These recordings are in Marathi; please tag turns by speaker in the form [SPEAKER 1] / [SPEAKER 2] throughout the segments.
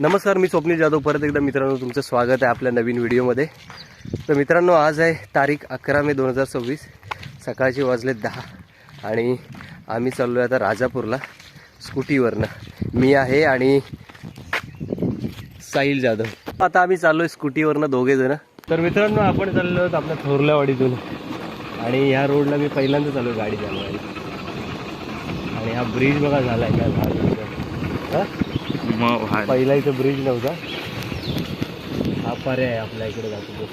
[SPEAKER 1] नमस्कार, मी स्वप्नील जाधव. परत एकदा मित्रांनो तुमचं स्वागत आहे आपल्या नवीन व्हिडिओमध्ये. तर मित्रांनो, आज आहे तारीख 11 मे 2026. सकाळचे वाजले 10 आणि आम्ही चाललो आहे आता राजापूरला स्कूटीवरनं. मी आहे आणि साहिल जाधव. आता आम्ही चाललो आहे स्कूटीवरनं दोघे जण. तर मित्रांनो, आपण चाललो आहोत आपल्या थोरल्यावाडीतून आणि ह्या रोडला मी पहिल्यांदा चाललो गाडी चालवायला. आणि हा ब्रिज बघा झाला आहे का पहिला इथं ब्रिज नव्हता. हा पर्याय आपल्या इकडे जातो.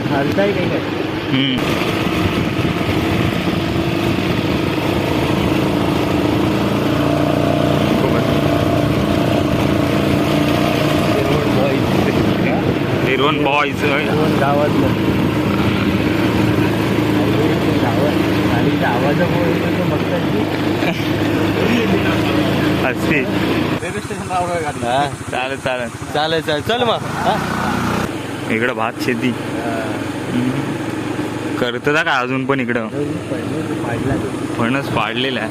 [SPEAKER 1] चालताय काही काय
[SPEAKER 2] हिरवण बॉयज
[SPEAKER 1] गावातलं गाडीच्या आवाजामुळे
[SPEAKER 2] असते.
[SPEAKER 1] चालेल चालेल चालेल चालेल चल मग.
[SPEAKER 2] इकडं भात शेती करत का अजून पण इकडं फणस पाडलेला आहे.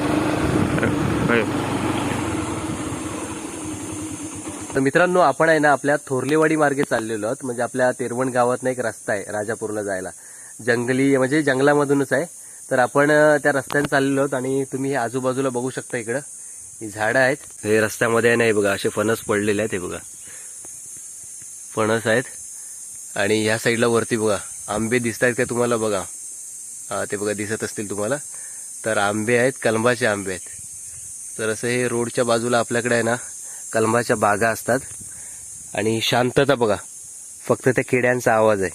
[SPEAKER 1] तर मित्रांनो, आपण आहे ना आपल्या थोरलेवाडी मार्गे चाललेलो आहोत. म्हणजे आपल्या तेरवण गावातनं एक रस्ता आहे राजापूरला जायला. जंगली म्हणजे जंगलामधूनच आहे. तर आपण त्या रस्त्याने चाललेलो आहोत आणि तुम्ही हे आजूबाजूला बघू शकता. इकडं ही झाडं आहेत. हे रस्त्यामध्ये आहे ना, हे बघा असे फणस पडलेले आहेत. हे बघा फणस आहेत. आणि ह्या साईडला वरती बघा आंबे दिसत आहेत का तुम्हाला? बघा ते बघा दिसत असतील तुम्हाला. तर आंबे आहेत, कलमाचे आंबे आहेत. तर असं हे रोडच्या बाजूला आपल्याकडे आहे ना कलमाच्या बागा असतात. आणि शांतता बघा, फक्त त्या किड्यांचा आवाज आहे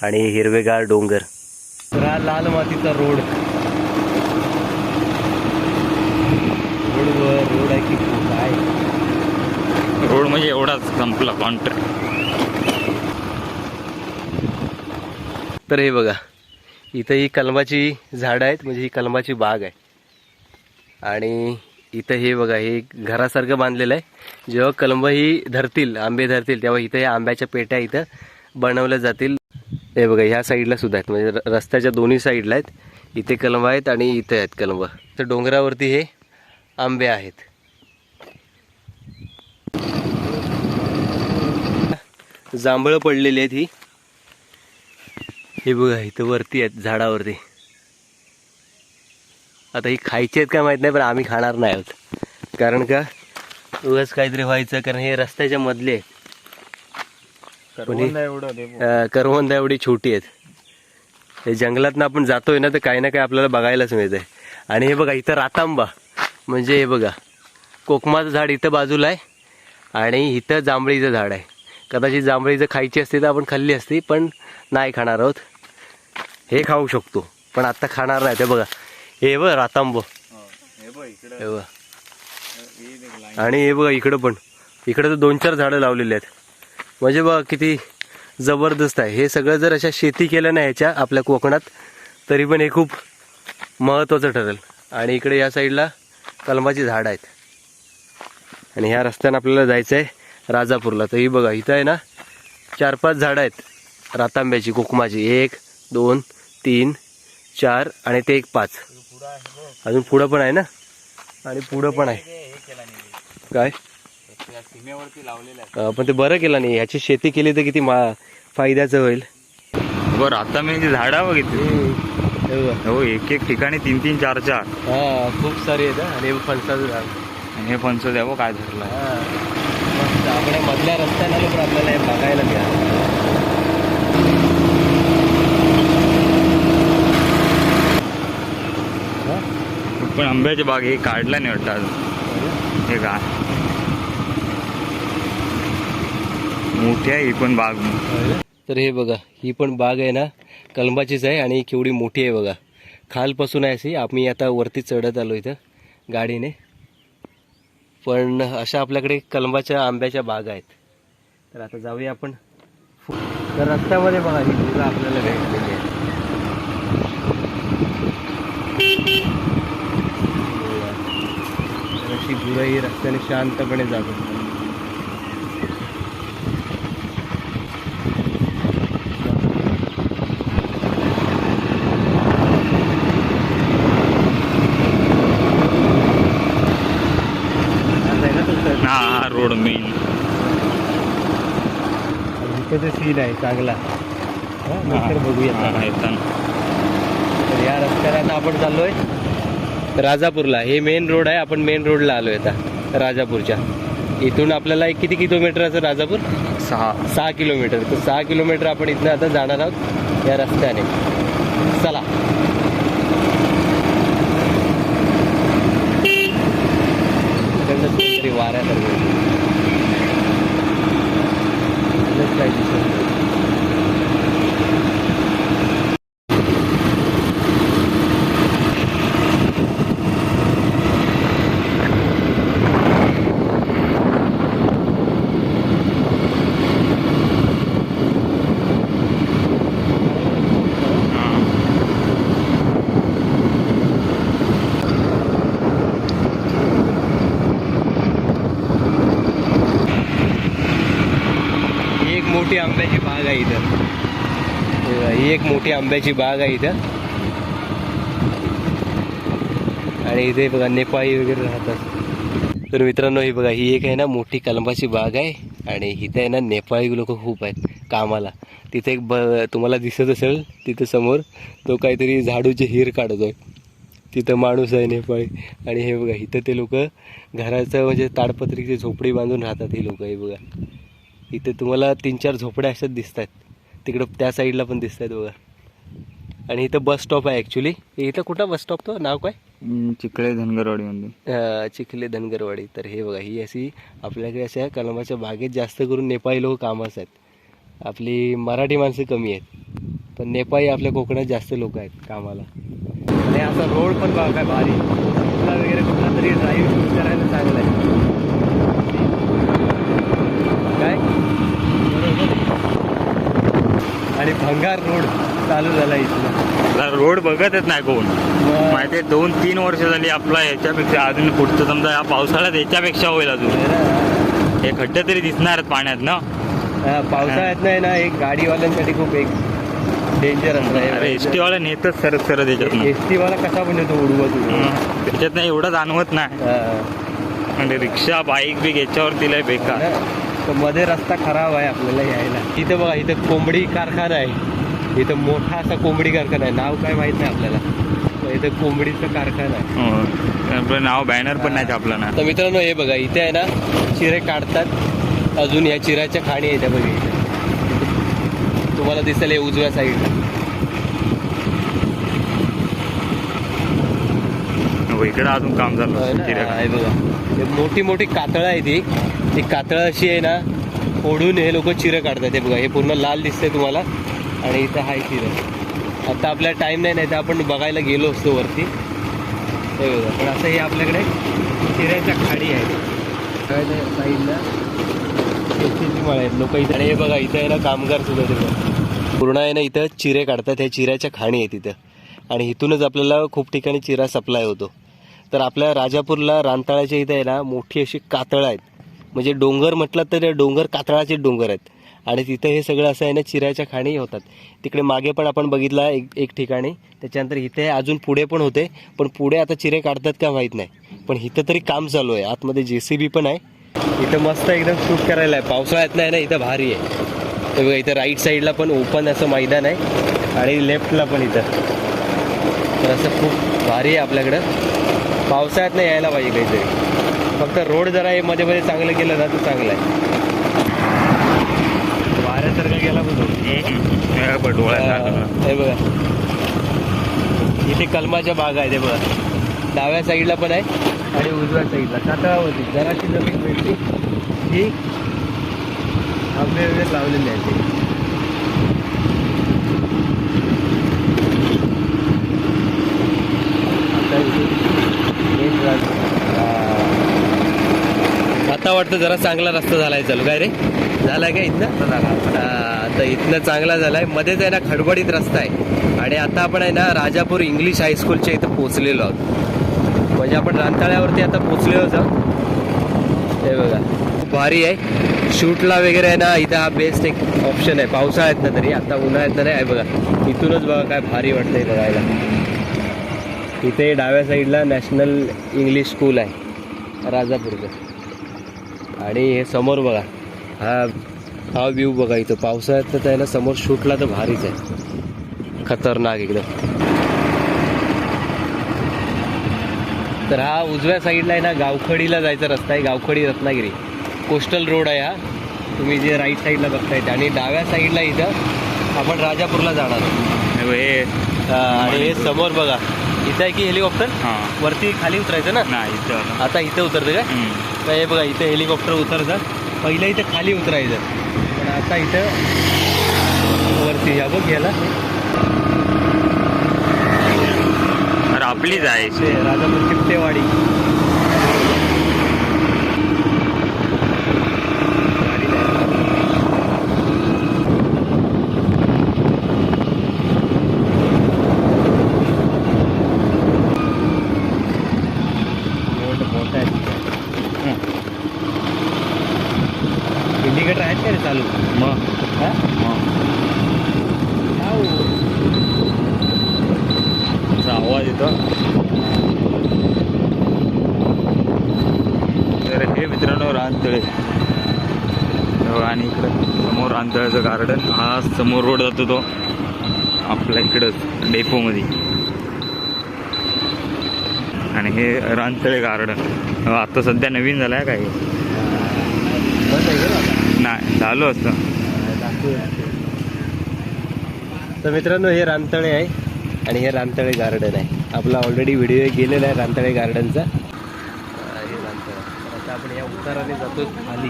[SPEAKER 1] आणि हिरवेगार डोंगर. लाल मातीचा रोड रोड आहे की काय?
[SPEAKER 2] रोड म्हणजे एवढाच संपला कॉन्ट्रॅक्ट.
[SPEAKER 1] तर हे बघा इथं ही कलमाची झाडं आहेत. म्हणजे ही कलमाची बाग आहे. आणि इथं हे बघा हे घरासारखं बांधलेलं आहे. जेव्हा कलम ही धरतील, आंबे धरतील, तेव्हा इथं या आंब्याच्या पेट्या इथं बनवल्या जातील. हे बघा ह्या साईडला सुद्धा आहेत. म्हणजे रस्त्याच्या दोन्ही साईडला आहेत. इथे कलम आहेत आणि इथे आहेत कलम. तर डोंगरावरती हे आंबे आहेत. जांभळं पडलेली आहेत. हे बघा इथं वरती आहेत झाडावरती. आता ही खायची आहेत का माहित नाही, पण आम्ही खाणार नाही आहोत. कारण का उगाच काहीतरी व्हायचं. कारण हे रस्त्याच्या मधले आहेत. करवंद एवढी छोटी आहेत. हे जंगलातनं आपण जातोय ना, तर काही ना काही आपल्याला बघायलाच मिळतंय. आणि हे बघा इथं रातांबा, म्हणजे हे बघा कोकमाचं झाड इथं बाजूला आहे आणि इथं जांभळीचं झाड आहे. कदाचित जांभळीचं खायची असते तर आपण खाल्ली असती, पण नाही खाणार आहोत. हे खाऊ शकतो पण आता खाणार नाही. ते बघा हे बघ रातांबो, हे बघ. आणि हे बघा इकडं पण, इकडं तर 2-4 झाडं लावलेली आहेत. म्हणजे बघा किती जबरदस्त आहे. हे सगळं जर अशा शेती केलं ना ह्याच्या आपल्या कोकणात, तरी पण हे खूप महत्त्वाचं ठरेल. आणि इकडे या साईडला कलमाची झाडं आहेत. आणि ह्या रस्त्यानं आपल्याला जायचं आहे राजापूरला. तर ही बघा इथं आहे ना 4-5 झाडं आहेत रातांब्याची, कोकमाची. 1, 2, 3, 4 आणि ते 1, 5. अजून पुढं पण आहे ना, आणि पुढं पण आहे. काय सीमेवरती लावलेलं, पण ते बरं केलं नाही. ह्याची शेती केली तर किती फायद्याचं होईल.
[SPEAKER 2] बरं आता मी झाडा बघितली. हो, एक ठिकाणी 3-3, 4-4.
[SPEAKER 1] हा खूप सारे आहेत. आणि फणसाचं झाड,
[SPEAKER 2] आणि हे फणस द्यावं काय धरलं.
[SPEAKER 1] आपल्या मधल्या रस्त्याला पण आपल्याला हे बघायला मिळालं.
[SPEAKER 2] पण आंब्याची बाग हे काढला नाही वाटतं अजून. हे का मोठी आहे ही पण बाग.
[SPEAKER 1] तर हे बघा ही पण बाग आहे ना कलमाचीच आहे. आणि केवढी मोठी आहे बघा. खालपासून आहे अशी. आम्ही आता वरती चढत आलो इथं गाडीने. पण अशा आपल्याकडे कलमाच्या आंब्याच्या बाग आहेत. तर आता जाऊया आपण. तर रस्त्यामध्ये बघा ही गुरं आपल्याला भेटलेली आहे. अशी गुरं ही रस्त्याने शांतपणे जातात.
[SPEAKER 2] Road main.
[SPEAKER 1] इथं ते सीन आहे चांगला. नंतर बघूया.
[SPEAKER 2] येताना
[SPEAKER 1] तर या रस्त्याला आता आपण चाललोय राजापूरला. हे मेन रोड आहे. आपण मेन रोडला आलोय आता राजापूरच्या. इथून आपल्याला किती किलोमीटर असं राजापूर? 6 किलोमीटर. तर 6 किलोमीटर आपण इथनं आता जाणार आहोत या रस्त्याने. चला. तरी वाऱ्यासारखं काय दिसत नाही. मोठी आंब्याची बाग आहे इथं. ही एक मोठी आंब्याची बाग आहे इथं. आणि इथे बघा नेपाळी वगैरे राहतात. तर मित्रांनो ही बघा ही एक आहे ना मोठी कलमाची बाग आहे. आणि इथे आहे ना नेपाळी लोक खूप आहेत कामाला. तिथे एक तुम्हाला दिसत असेल तिथं समोर तो काहीतरी झाडूचे हिर काढतोय. तिथं माणूस आहे नेपाळी. आणि हे बघा इथं ते लोक घराचं म्हणजे ताडपत्रीची झोपडी बांधून राहतात ही लोक. हे बघा इथे तुम्हाला 3-4 झोपड्या अशाच दिसत आहेत. तिकडं त्या साईडला पण दिसत आहेत बघा. आणि इथं बस स्टॉप आहे ॲक्च्युली. इथं कुठं बस स्टॉप? तो नाव काय?
[SPEAKER 2] चिखले धनगरवाडी.
[SPEAKER 1] चिखले धनगरवाडी. तर हे बघा ही अशी आपल्याकडे अशा कलमाच्या बागेत जास्त करून नेपाळी लोक कामास आहेत. आपली मराठी माणसं कमी आहेत. पण नेपाळी आपल्या कोकणात जास्त लोक आहेत कामाला. आणि असा रोड पण बघा काय भारी. वगैरे कुठला तरी ड्राईव्ह करायला चांगला आहे काय. आणि भंगार रोड चालू झाला इथला.
[SPEAKER 2] रोड बघतच नाही कोण. माहिती 2-3 वर्ष झाली आपला. ह्याच्यापेक्षा अजून पुढचं समजा या पावसाळ्यात याच्यापेक्षा होईल अजून. हे खड्डे तरी दिसणार पाण्यात ना.
[SPEAKER 1] पावसाळ्यात नाही ना एक गाडीवाल्यांसाठी खूप एक डेंजर असणार.
[SPEAKER 2] अरे एसटी वाला नेतच सरत त्याच्यात.
[SPEAKER 1] एसटी वाला कसा पण येतो उडवत
[SPEAKER 2] त्याच्यात नाही एवढं जाणवत नाही. म्हणजे रिक्षा बाईक बी याच्यावरती लय बेकार.
[SPEAKER 1] मध्ये रस्ता खराब आहे आपल्याला यायला. इथं बघा इथं कोंबडी कारखाना आहे. इथं मोठा असा कोंबडी कारखाना आहे. नाव काय माहित नाही आपल्याला. इथं कोंबडीचा कारखाना आहे.
[SPEAKER 2] आपलं नाव बॅनर पण नाही आपलं ना.
[SPEAKER 1] तर मित्रांनो हे बघा इथे आहे ना चिरे काढतात. अजून या चिऱ्याच्या खाणी आहेत बघा इथे. तुम्हाला दिसेल हे उजव्या साईडला.
[SPEAKER 2] इकडे अजून काम झालं
[SPEAKER 1] आहे बघा. मोठी मोठी कातळं आहे ती कातळं अशी आहे ना फोडून हे लोक चिरं काढतात. हे बघा हे पूर्ण लाल दिसतंय तुम्हाला. आणि इथं हाय चिरं. आता आपल्याला टाईम नाही तर आपण बघायला गेलो असतो वरती. हे बघा पण असं हे आपल्याकडे चिऱ्याच्या खाडी आहेत साईडला. मळ आहेत लोक इथं. आणि हे बघा इथं आहे ना कामगार सुद्धा ते पूर्ण आहे ना इथं चिरे काढतात. ह्या चिऱ्याच्या खाणी आहेत इथं. आणि इथूनच आपल्याला खूप ठिकाणी चिरा सप्लाय होतो. तर आपल्या राजापूरला रानताळ्याच्या इथं आहे ना मोठी अशी कातळं आहेत. म्हणजे डोंगर म्हटलं तर डोंगर कातळाचे डोंगर आहेत. आणि तिथं हे सगळं असं आहे ना चिऱ्याच्या खाणी होतात. तिकडे मागे पण आपण बघितला एक ठिकाणी. त्याच्यानंतर इथे अजून पुढे पण होते. पण पुढे आता चिरे काढतात का माहीत नाही. पण इथं तरी काम चालू आहे. आतमध्ये JCB पण आहे. इथं मस्त एकदम शूट करायला आहे. पावसाळ्यात नाही ना इथं भारी आहे. तर बघा इथं राईट साईडला पण ओपन असं मैदान आहे. आणि लेफ्टला पण इथं. तर असं खूप भारी आहे आपल्याकडं. पावसाळ्यात नाही यायला पाहिजे काहीतरी. फक्त रोड जरा हे मध्ये मध्ये चांगलं केलं ना तर चांगलं आहे. वाऱ्यासारखं गेला बघ. हे बघा इथे कलमाच्या बाग आहे. ते बघा डाव्या साईडला पण आहे आणि उजव्या साईडला कातळावरती जराशी जमीन भेटली ही आंबे वगैरे लावलेले आहेत. आता वाटतं जरा चांगला रस्ता झालाय. चालू काय रे झालाय का इथनं? आता इथनं चांगला झालाय. मध्येच आहे ना खडबडीत रस्ता आहे. आणि आता आपण आहे ना राजापूर इंग्लिश हायस्कूलच्या इथं पोचलेलो आहोत. म्हणजे आपण रानताळ्यावरती आता पोचलेलोच आहोत. हे बघा खूप भारी आहे. शूटला वगैरे आहे ना इथं हा बेस्ट एक ऑप्शन आहे. पावसाळ्यात ना तरी. आता उन्हाळ्यात नाही आहे बघा. इथूनच बघा काय भारी वाटतंय बघायला. इथे डाव्या साईडला नॅशनल इंग्लिश स्कूल आहे राजापूरचं. आणि हे समोर बघा, हा व्ह्यू बघा इथं पावसाळ्यात तर त्याला समोर शूटला तर भारीच आहे, खतरनाक एकदम. तर हा उजव्या साईडला आहे ना गावखडीला जायचा रस्ता आहे, गावखडी रत्नागिरी कोस्टल रोड आहे हा, तुम्ही जे राईट साईडला बघताय. आणि डाव्या साईडला इथं आपण राजापूरला जाणार आहोत. आणि हे समोर बघा इथं आहे की हेलिकॉप्टर, वरती खाली उतरायचं ना,
[SPEAKER 2] नाही इथं
[SPEAKER 1] आता इथं उतरतं का? तर हे बघा इथं हेलिकॉप्टर उतरतं, पहिलं इथं खाली उतरायचं, पण आता इथं वरती ह्या बघ याला
[SPEAKER 2] आपली जायची
[SPEAKER 1] राजापूर चिपटेवाडी. इंडिकेटर आहेत का रे चालू?
[SPEAKER 2] मग आवाज येतो. तर हे मित्रांनो रानतळे, आणि इकडं समोर रानतळ्याचं गार्डन, हा समोर रोड जातो तो आपल्या इकडंच डेपोमध्ये, आणि हे रानतळे गार्डन आता सध्या नवीन झालं आहे काय? नाही चालू असतं.
[SPEAKER 1] तर मित्रांनो हे रानतळे आहे आणि हे रानतळे गार्डन आहे. आपला ऑलरेडी व्हिडिओ गेलेला आहे रानतळे गार्डनचा. हे रानतळे. आता आपण या उताराने जातोय खाली,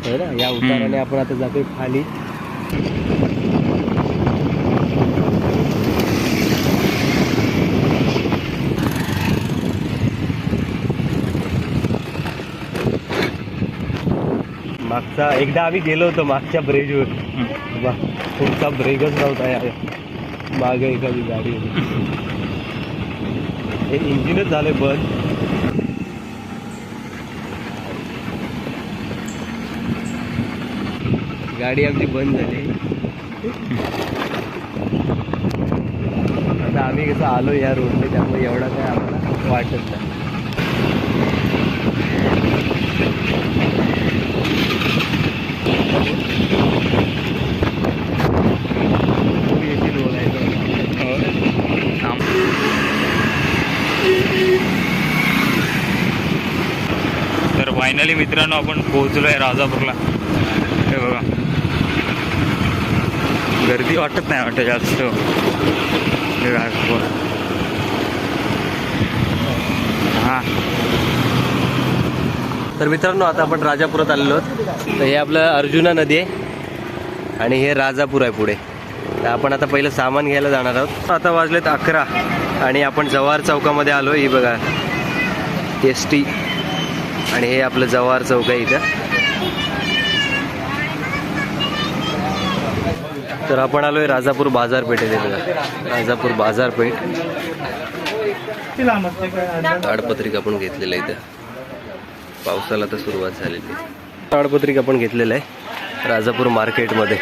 [SPEAKER 1] है ना, या उताराने आपण आता जातोय खाली. मागचा एकदा आम्ही गेलो होतो मागच्या ब्रिजवर, पुढचा ब्रेकच नव्हता यार, मागे एखादी गाडी होती, हे इंजिनच झाले बंद. गाडी आमची बंद झाली. आता आम्ही कसं आलो या रोडने, त्यामुळे एवढा काय आम्हाला वाटत नाही.
[SPEAKER 2] तर फायनली मित्रांनो आपण पोहोचलो आहे राजापूरला. हे बघा गर्दी वाटत नाही वाटत जास्त. हां
[SPEAKER 1] तर मित्रांनो आता आपण राजापुरात आलेलो आहोत. तर हे आपलं अर्जुना नदी आहे आणि हे राजापूर आहे पुढे. तर आपण आता पहिलं सामान घ्यायला जाणार आहोत. आता वाजलेत 11 आणि आपण जव्हार चौकामध्ये आलो. ही बघा ST आणि हे आपलं जव्हार चौक आहे इथं. तर आपण आलोय राजापूर बाजारपेठेत. राजापूर बाजारपेठ ताडपत्रिका आपण घेतलेलं आहे इथं. पावसाला तर सुरुवात झालेली. ताडपत्रिका आपण घेतलेलं आहे राजापूर मार्केटमध्ये.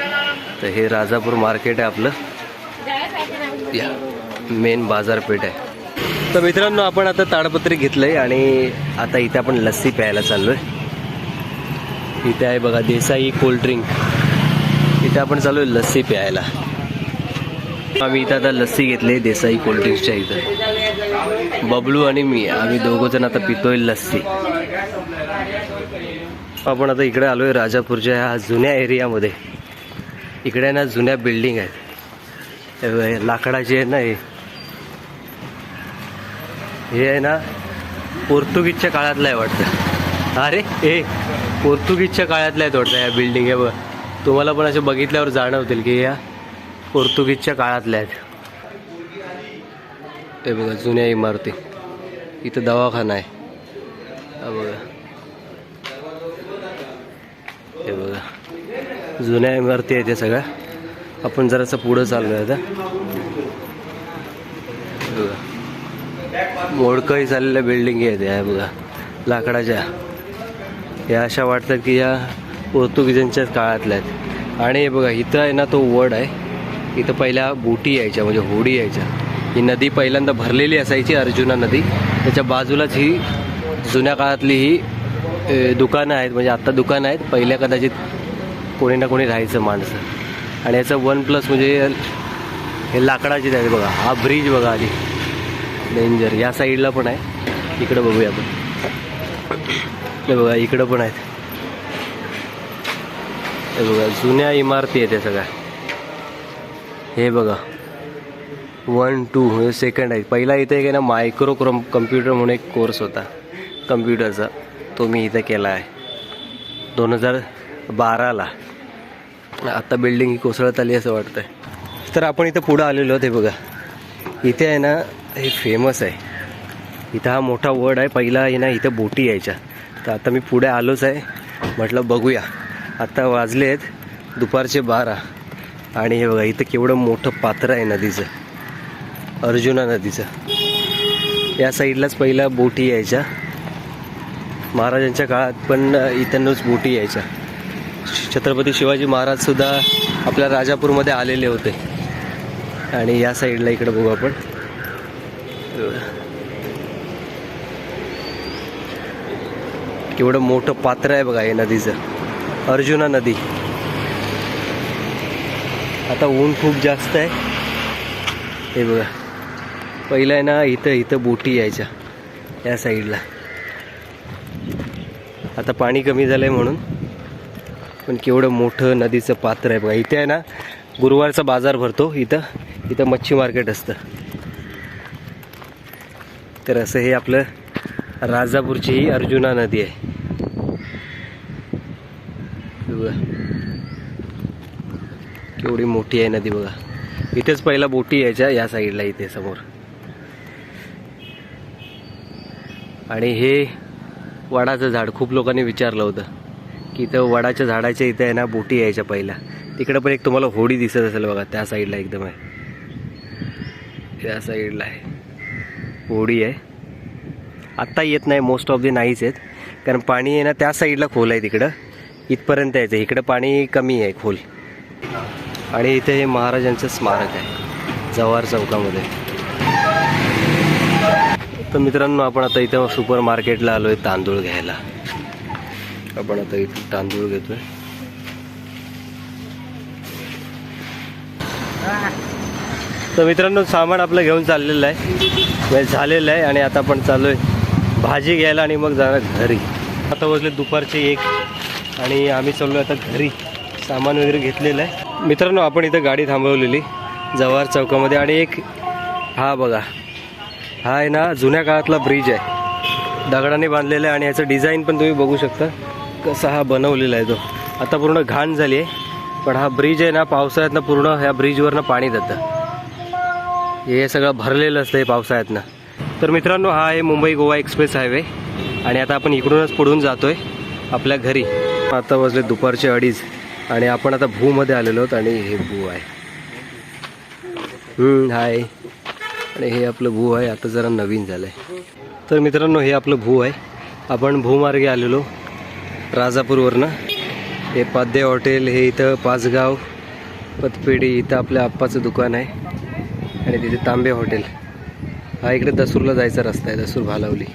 [SPEAKER 1] तर हे राजापूर मार्केट आहे आपलं, या मेन बाजारपेठ आहे. तर मित्रांनो आपण आता ताडपत्री घेतलंय आणि आता इथे आपण लस्सी प्यायला चाललोय. इथे आहे बघा देसाई कोल्ड ड्रिंक. इथे आपण चाललोय लस्सी प्यायला. आम्ही इथं आता लस्सी घेतली देसाई कोल्ड ड्रिंक्सच्या इथं. बबलू आणि मी आम्ही दोघं जण आता पितोय लस्सी. आपण आता इकडे आलोय राजापूरच्या ह्या जुन्या एरियामध्ये. इकडे ना जुन्या बिल्डिंग आहेत, लाकडाची आहे ना. हे आहे ना पोर्तुगीजच्या काळातलं आहे वाटतं. अरे हे पोर्तुगीजच्या काळातलं आहे वाटतं या बिल्डिंग. आहे बघा, तुम्हाला पण असे बघितल्यावर जाणवतील की या पोर्तुगीजच्या काळातल्या आहेत. हे बघा जुन्या इमारती. इथं दवाखाना आहे. हा बघा, हे बघा जुन्या इमारती आहेत त्या सगळ्या. आपण जरासं पुढं चाललो आहे आता. बघा मोडकळी झालेल्या बिल्डिंग आहेत या बघा लाकडाच्या. या अशा वाटतात की या पोर्तुगीजांच्याच काळातल्या आहेत. आणि हे बघा इथं आहे ना तो वड आहे. इथं पहिल्या बोटी यायच्या, म्हणजे होडी यायच्या. ही नदी पहिल्यांदा भरलेली असायची, अर्जुना नदी. त्याच्या बाजूलाच ही जुन्या काळातली ही दुकानं आहेत, म्हणजे आत्ता दुकानं आहेत, पहिल्या कदाचित कोणी ना कोणी राहायचं माणसं. आणि याचं वन+ म्हणजे हे लाकडाचीच आहे बघा. हा ब्रिज बघा आधी डेंजर. या साईडला पण आहे, इकडं बघूया आपण. हे बघा इकडं पण आहेत. हे बघा जुन्या इमारती आहेत त्या सगळ्या. हे बघा 1, 2 सेकंड आहे. पहिला इथे एक आहे ना मायक्रो कम्प्युटर म्हणून एक कोर्स होता कम्प्युटरचा, तो मी इथं केला आहे 2012ला. आता बिल्डिंग ही कोसळत आली असं वाटतंय. तर आपण इथं पुढं आलेलो आहोत. हे बघा इथे आहे ना हे फेमस आहे. इथं हा मोठा वड आहे. पहिला आहे ना इथं बोटी यायच्या. तर आता मी पुढे आलोच आहे, म्हटलं बघूया. आता वाजले आहेत दुपारचे 12 आणि हे बघा इथं केवढं मोठं पात्र आहे नदीचं, अर्जुना नदीचं. या साईडलाच पहिला बोटी यायच्या. महाराजांच्या काळात पण इथूनच बोटी यायच्या. छत्रपती शिवाजी महाराज सुद्धा आपल्या राजापूरमध्ये आलेले होते. आणि या साईडला इकडे बघू आपण, केवढं मोठं पात्र आहे बघा हे नदीचं, अर्जुना नदी. आता ऊन खूप जास्त आहे. हे बघा पहिलं आहे ना इथं बोटी यायच्या या साईडला. आता पाणी कमी झालं आहे म्हणून, पण केवढं मोठं नदीचं पात्र आहे बघा. इथे आहे ना गुरुवारचा बाजार भरतो इथं मच्छी मार्केट असतं. तर असं हे आपलं राजापूरची ही अर्जुना नदी आहे. बघा केवढी मोठी आहे नदी बघा. इथेच पहिला बोटी यायच्या या साईडला इथे समोर. आणि हे वडाचं झाड, खूप लोकांनी विचारलं होतं की इथं वडाच्या झाडाच्या इथे आहे ना बोटी यायच्या पहिल्या. तिकडं पण एक तुम्हाला होडी दिसत असेल बघा, त्या साईडला एकदम आहे, त्या साईडला आहे होडी आहे. आत्ता येत नाही, मोस्ट ऑफ दी नाहीच आहेत, कारण पाणी आहे ना त्या साईडला खोल आहे. तिकडं इथपर्यंत यायचं, इकडं पाणी कमी आहे खोल. आणि इथे हे महाराजांचं स्मारक आहे जव्हार चौकामध्ये. तर मित्रांनो आपण आता इथं सुपर मार्केटला आलो आहे तांदूळ घ्यायला. आपण आता इथं तांदूळ घेतोय. तर मित्रांनो सामान आपलं घेऊन चाललेलं आहे, झालेलं आहे. आणि आता आपण चालू आहे भाजी घ्यायला आणि मग जाणार घरी. आता वाजले दुपारचे 1 आणि आम्ही चाललो आता घरी. सामान वगैरे घेतलेलं आहे. मित्रांनो आपण इथं गाडी थांबवलेली जव्हार चौकामध्ये. आणि एक हा बघा, हा आहे ना जुन्या काळातला ब्रिज आहे, दगडाने बांधलेला आहे. आणि याचं डिझाईन पण तुम्ही बघू शकता कसा हा बनवलेला आहे. तो आता पूर्ण घाण झाली आहे, पण हा ब्रिज आहे ना पावसाळ्यातनं पूर्ण ह्या ब्रिजवरनं पाणी जातं. हे सगळं भरलेलं असतं हे पावसाळ्यातनं. तर मित्रांनो हा आहे मुंबई गोवा एक्सप्रेस हायवे. आणि आता आपण इकडूनच पुढून जातोय आपल्या घरी. आता वाजले दुपारचे 2:30 आणि आपण आता भूमध्ये आलेलो आहोत. आणि हे भू आहे, हाय. आणि हे आपलं भू आहे, आता जरा नवीन झालं आहे. तर मित्रांनो हे आपलं भू आहे. आपण भूमार्गे आलेलो राजापूरवरनं. हे पाद्य हॉटेल, हे इथं पाचगाव पतपेढी, इथं आपल्या आप्पाचं दुकान आहे. आणि तिथे तांबे हॉटेल. हा इकडे दसूरला जायचा रस्ता आहे, दसूर भालावली.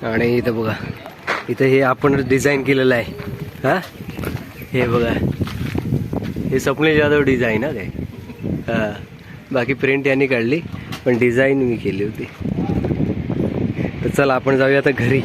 [SPEAKER 1] आणि इथं बघा इथं हे आपण डिझाईन केलेलं आहे. हां हे बघा हे स्वप्नील जाधव डिझाईन आहे काय. हां बाकी प्रिंट यांनी काढली, पण डिझाईन मी केली होती. तर चला आपण जाऊया आता घरी.